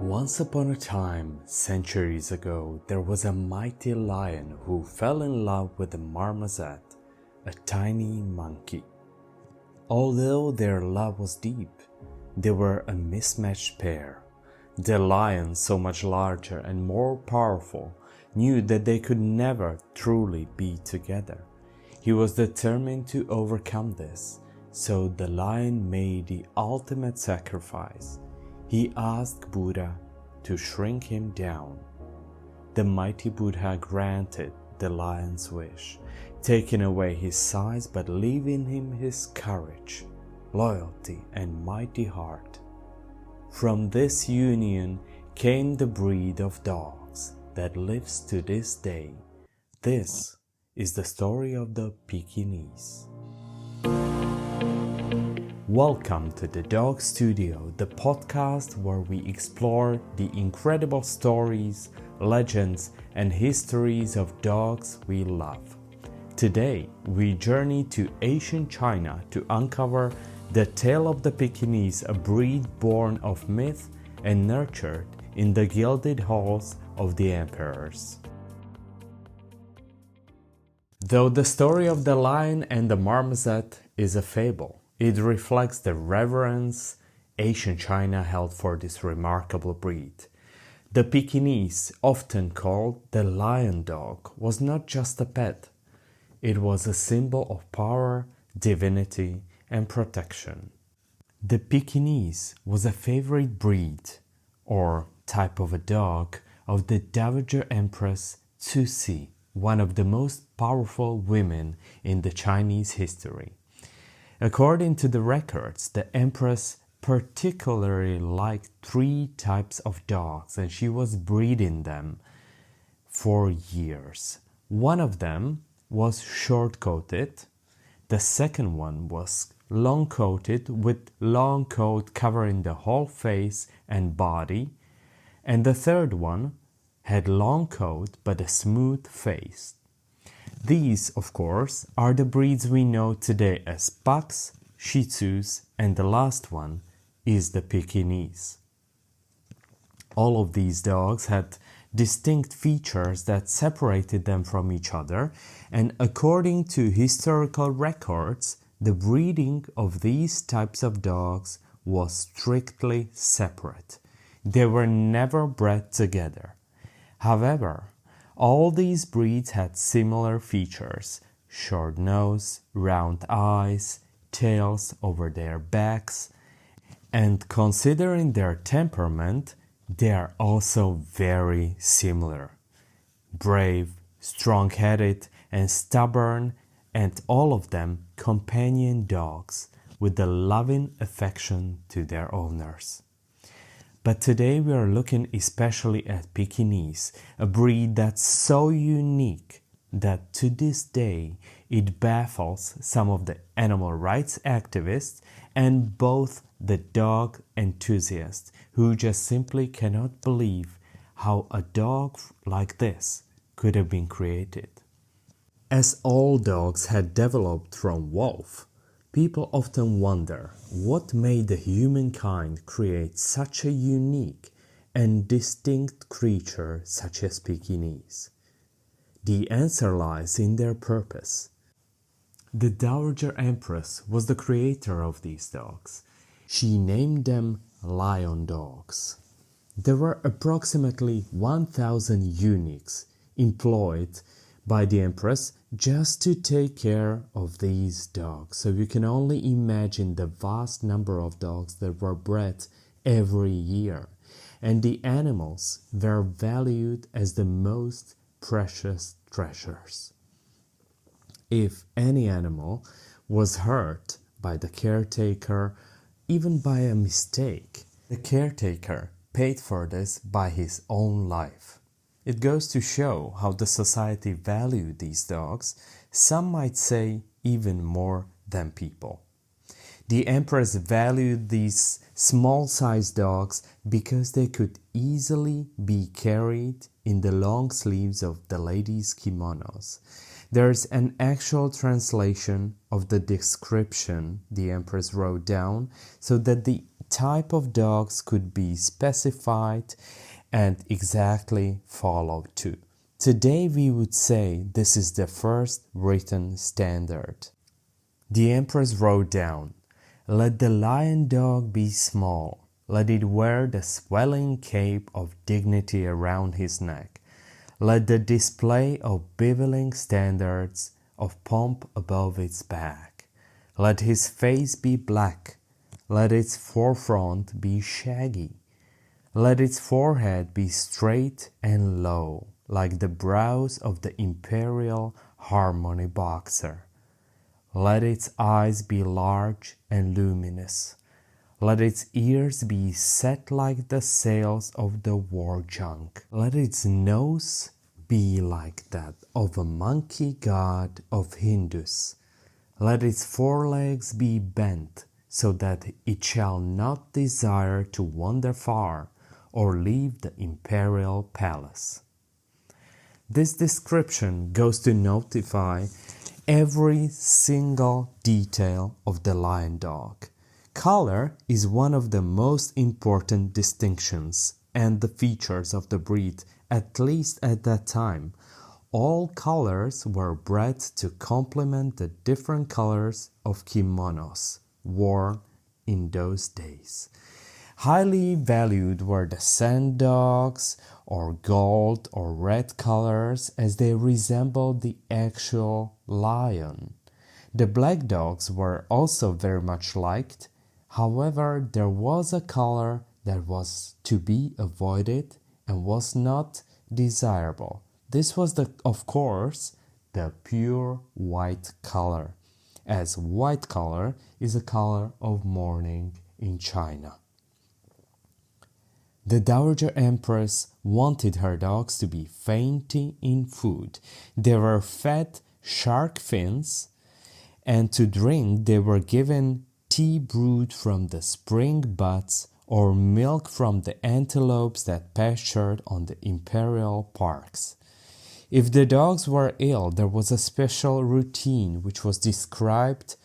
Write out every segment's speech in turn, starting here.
Once upon a time, centuries ago, there was a mighty lion who fell in love with a marmoset, a tiny monkey. Although their love was deep, they were a mismatched pair. The lion, so much larger and more powerful, knew that they could never truly be together. He was determined to overcome this, so the lion made the ultimate sacrifice. He asked Buddha to shrink him down. The mighty Buddha granted the lion's wish, taking away his size but leaving him his courage, loyalty, and mighty heart. From this union came the breed of dogs that lives to this day. This is the story of the Pekingese. Welcome to the Dog Studio, the podcast where we explore the incredible stories, legends, and histories of dogs we love. Today, we journey to ancient China to uncover the tale of the Pekingese, a breed born of myth and nurtured in the gilded halls of the emperors. Though the story of the lion and the marmoset is a fable, it reflects the reverence ancient China held for this remarkable breed. The Pekingese, often called the lion dog, was not just a pet. It was a symbol of power, divinity, and protection. The Pekingese was a favorite breed, or type of a dog, of the Dowager Empress Cixi, one of the most powerful women in the Chinese history. According to the records, the Empress particularly liked 3 types of dogs, and she was breeding them for years. One of them was short-coated, the second one was long-coated with long coat covering the whole face and body, and the third one had long coat but a smooth face. These, of course, are the breeds we know today as Pugs, Shih Tzus, and the last one is the Pekingese. All of these dogs had distinct features that separated them from each other, and according to historical records, the breeding of these types of dogs was strictly separate. They were never bred together. However, all these breeds had similar features: short nose, round eyes, tails over their backs, and considering their temperament, they are also very similar. Brave, strong-headed, and stubborn, and all of them companion dogs with a loving affection to their owners. But today we are looking especially at Pekingese, a breed that's so unique that to this day it baffles some of the animal rights activists and both the dog enthusiasts who just simply cannot believe how a dog like this could have been created. As all dogs had developed from wolf, people often wonder what made the humankind create such a unique and distinct creature such as Pekingese. The answer lies in their purpose. The Dowager Empress was the creator of these dogs. She named them lion dogs. There were approximately 1,000 eunuchs employed by the Empress just to take care of these dogs. So you can only imagine the vast number of dogs that were bred every year. And the animals were valued as the most precious treasures. If any animal was hurt by the caretaker, even by a mistake, the caretaker paid for this by his own life. It goes to show how the society valued these dogs, some might say even more than people. The Empress valued these small-sized dogs because they could easily be carried in the long sleeves of the ladies' kimonos. There's an actual translation of the description the Empress wrote down so that the type of dogs could be specified and exactly followed too. Today we would say this is the first written standard. The Empress wrote down, "Let the lion dog be small, let it wear the swelling cape of dignity around his neck, let the display of beveling standards of pomp above its back, let his face be black, let its forefront be shaggy, let its forehead be straight and low, like the brows of the imperial harmony boxer. Let its eyes be large and luminous. Let its ears be set like the sails of the war junk. Let its nose be like that of a monkey god of Hindus. Let its forelegs be bent so that it shall not desire to wander far or leave the imperial palace." This description goes to notify every single detail of the lion dog. Color is one of the most important distinctions and the features of the breed, at least at that time. All colors were bred to complement the different colors of kimonos worn in those days. Highly valued were the sand dogs or gold or red colors as they resembled the actual lion. The black dogs were also very much liked. However, there was a color that was to be avoided and was not desirable. This was, of course, the pure white color, as white color is a color of mourning in China. The Dowager Empress wanted her dogs to be fainty in food. They were fed shark fins, and to drink they were given tea brewed from the spring buds or milk from the antelopes that pastured on the imperial parks. If the dogs were ill, there was a special routine which was described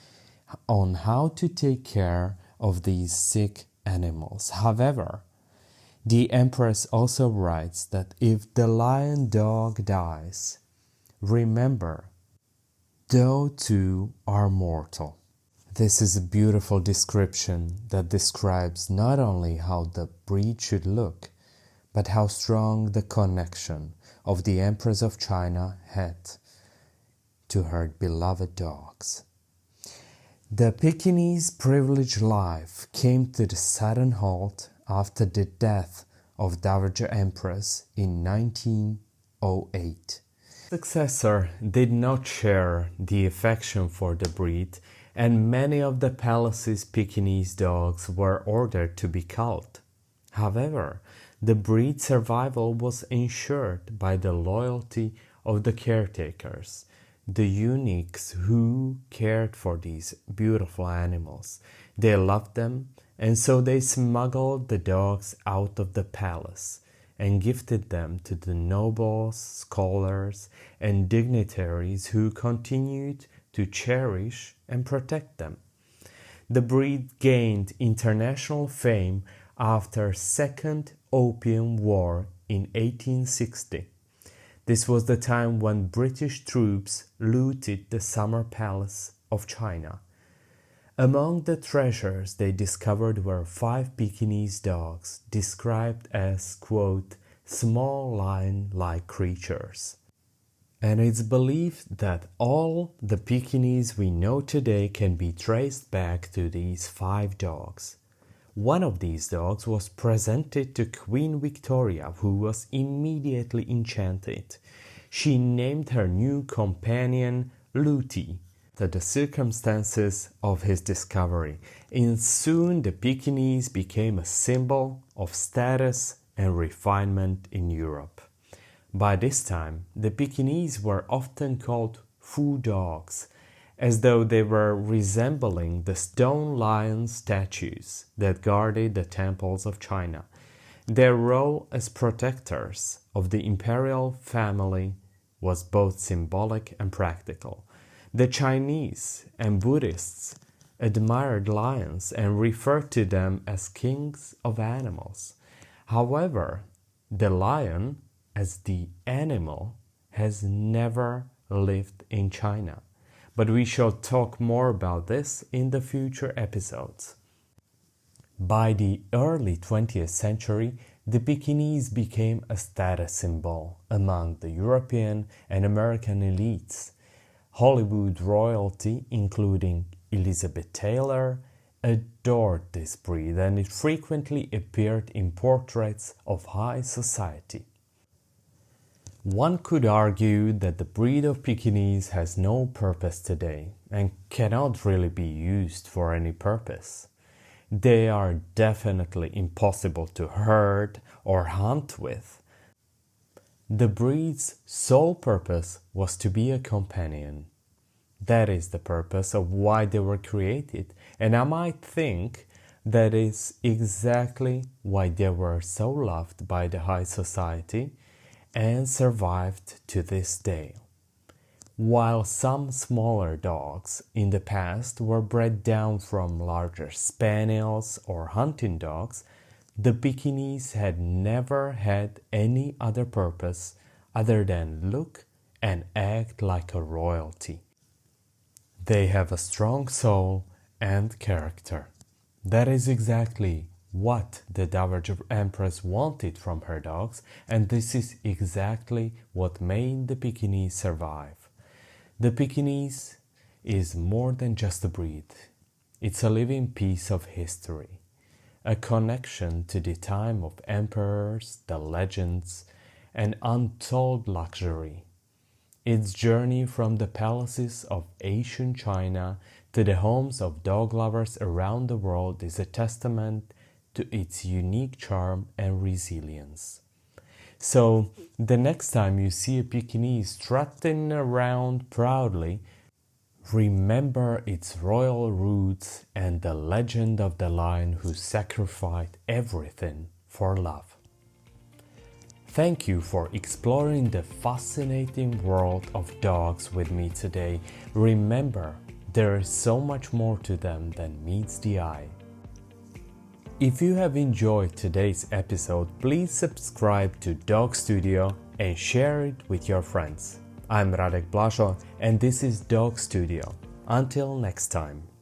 on how to take care of these sick animals. However, the Empress also writes that if the lion dog dies, remember, thou too are mortal. This is a beautiful description that describes not only how the breed should look, but how strong the connection of the Empress of China had to her beloved dogs. The Pekingese privileged life came to the sudden halt after the death of Dowager Empress in 1908. Successor did not share the affection for the breed, and many of the palace's Pekingese dogs were ordered to be culled. However, the breed's survival was ensured by the loyalty of the caretakers, the eunuchs who cared for these beautiful animals. They loved them, and so they smuggled the dogs out of the palace and gifted them to the nobles, scholars, and dignitaries who continued to cherish and protect them. The breed gained international fame after Second Opium War in 1860. This was the time when British troops looted the summer palace of China. Among the treasures they discovered were 5 Pekingese dogs described as, quote, small lion-like creatures. And it's believed that all the Pekingese we know today can be traced back to these 5 dogs. One of these dogs was presented to Queen Victoria, who was immediately enchanted. She named her new companion Luti, the circumstances of his discovery, and soon the Pekingese became a symbol of status and refinement in Europe. By this time, the Pekingese were often called Fu dogs, as though they were resembling the stone lion statues that guarded the temples of China. Their role as protectors of the imperial family was both symbolic and practical. The Chinese and Buddhists admired lions and referred to them as kings of animals. However, the lion, as the animal, has never lived in China. But we shall talk more about this in the future episodes. By the early 20th century, the Pekingese became a status symbol among the European and American elites. Hollywood royalty, including Elizabeth Taylor, adored this breed, and it frequently appeared in portraits of high society. One could argue that the breed of Pekingese has no purpose today and cannot really be used for any purpose. They are definitely impossible to herd or hunt with. The breed's sole purpose was to be a companion. That is the purpose of why they were created, and I might think that is exactly why they were so loved by the high society and survived to this day. While some smaller dogs in the past were bred down from larger spaniels or hunting dogs, the Pekingese had never had any other purpose other than look and act like a royalty. They have a strong soul and character. That is exactly what the Dowager Empress wanted from her dogs, and this is exactly what made the Pekingese survive. The Pekingese is more than just a breed. It's a living piece of history, a connection to the time of emperors, the legends, and untold luxury. Its journey from the palaces of ancient China to the homes of dog lovers around the world is a testament to its unique charm and resilience. So, the next time you see a Pekingese strutting around proudly, remember its royal roots and the legend of the lion who sacrificed everything for love. Thank you for exploring the fascinating world of dogs with me today. Remember, there is so much more to them than meets the eye. If you have enjoyed today's episode, please subscribe to Dog Studio and share it with your friends. I'm Radek Blasho and this is Dog Studio. Until next time.